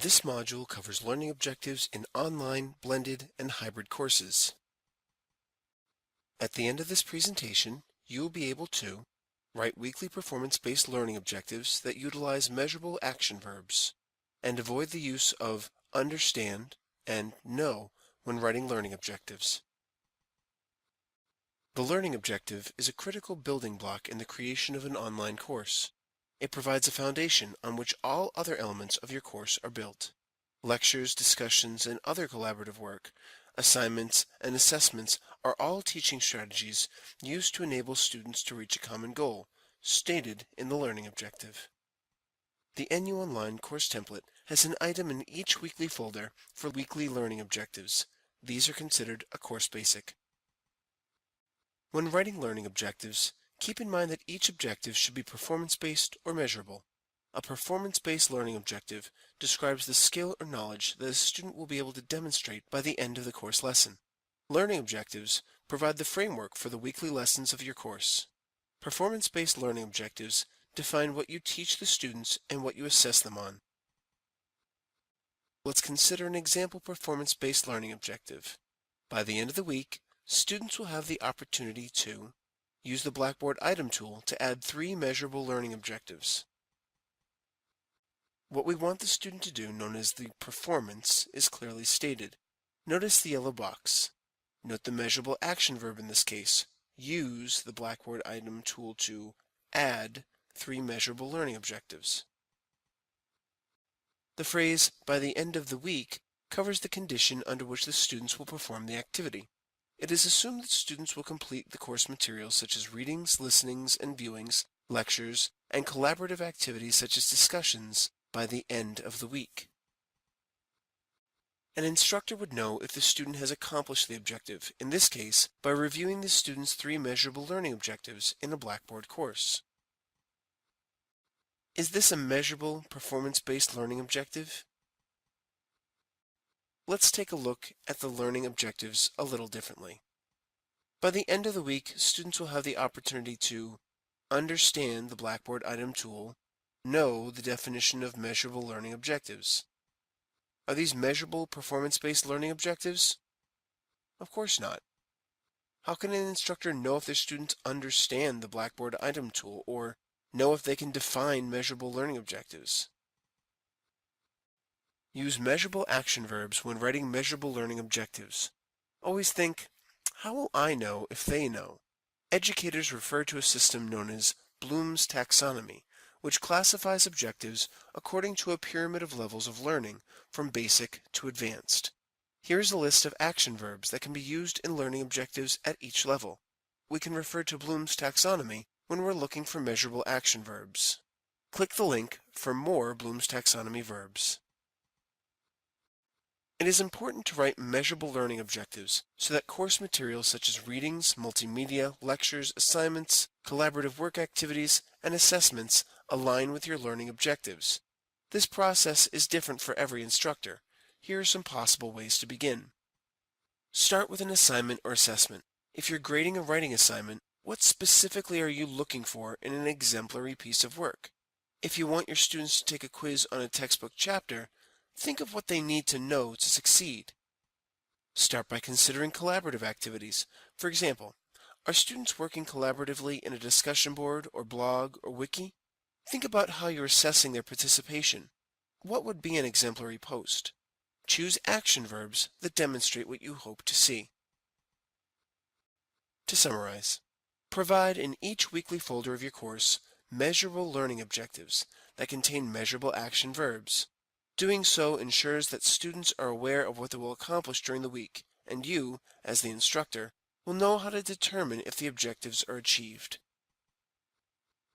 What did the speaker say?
This module covers learning objectives in online, blended, and hybrid courses. At the end of this presentation, you will be able to write weekly performance-based learning objectives that utilize measurable action verbs, and avoid the use of understand and know when writing learning objectives. The learning objective is a critical building block in the creation of an online course. It provides a foundation on which all other elements of your course are built. Lectures, discussions, and other collaborative work, assignments, and assessments are all teaching strategies used to enable students to reach a common goal, stated in the learning objective. The NU Online course template has an item in each weekly folder for weekly learning objectives. These are considered a course basic. When writing learning objectives, keep in mind that each objective should be performance-based or measurable. A performance-based learning objective describes the skill or knowledge that a student will be able to demonstrate by the end of the course lesson. Learning objectives provide the framework for the weekly lessons of your course. Performance-based learning objectives define what you teach the students and what you assess them on. Let's consider an example performance-based learning objective. By the end of the week, students will have the opportunity to use the Blackboard item tool to add 3 measurable learning objectives. What we want the student to do, known as the performance, is clearly stated. Notice the yellow box. Note the measurable action verb in this case. Use the Blackboard item tool to add 3 measurable learning objectives. The phrase, by the end of the week, covers the condition under which the students will perform the activity. It is assumed that students will complete the course materials such as readings, listenings, and viewings, lectures, and collaborative activities such as discussions by the end of the week. An instructor would know if the student has accomplished the objective, in this case, by reviewing the student's 3 measurable learning objectives in a Blackboard course. Is this a measurable, performance-based learning objective? Let's take a look at the learning objectives a little differently. By the end of the week, students will have the opportunity to understand the Blackboard item tool, know the definition of measurable learning objectives. Are these measurable, performance-based learning objectives? Of course not. How can an instructor know if their students understand the Blackboard item tool or know if they can define measurable learning objectives? Use measurable action verbs when writing measurable learning objectives. Always think, how will I know if they know? Educators refer to a system known as Bloom's taxonomy, which classifies objectives according to a pyramid of levels of learning from basic to advanced. Here's a list of action verbs that can be used in learning objectives at each level. We can refer to Bloom's taxonomy when we're looking for measurable action verbs. Click the link for more Bloom's taxonomy verbs. It is important to write measurable learning objectives so that course materials such as readings, multimedia, lectures, assignments, collaborative work activities, and assessments align with your learning objectives. This process is different for every instructor. Here are some possible ways to begin. Start with an assignment or assessment. If you're grading a writing assignment, what specifically are you looking for in an exemplary piece of work? If you want your students to take a quiz on a textbook chapter, think of what they need to know to succeed. Start by considering collaborative activities. For example, are students working collaboratively in a discussion board or blog or wiki? Think about how you're assessing their participation. What would be an exemplary post? Choose action verbs that demonstrate what you hope to see. To summarize, provide in each weekly folder of your course measurable learning objectives that contain measurable action verbs. Doing so ensures that students are aware of what they will accomplish during the week, and you, as the instructor, will know how to determine if the objectives are achieved.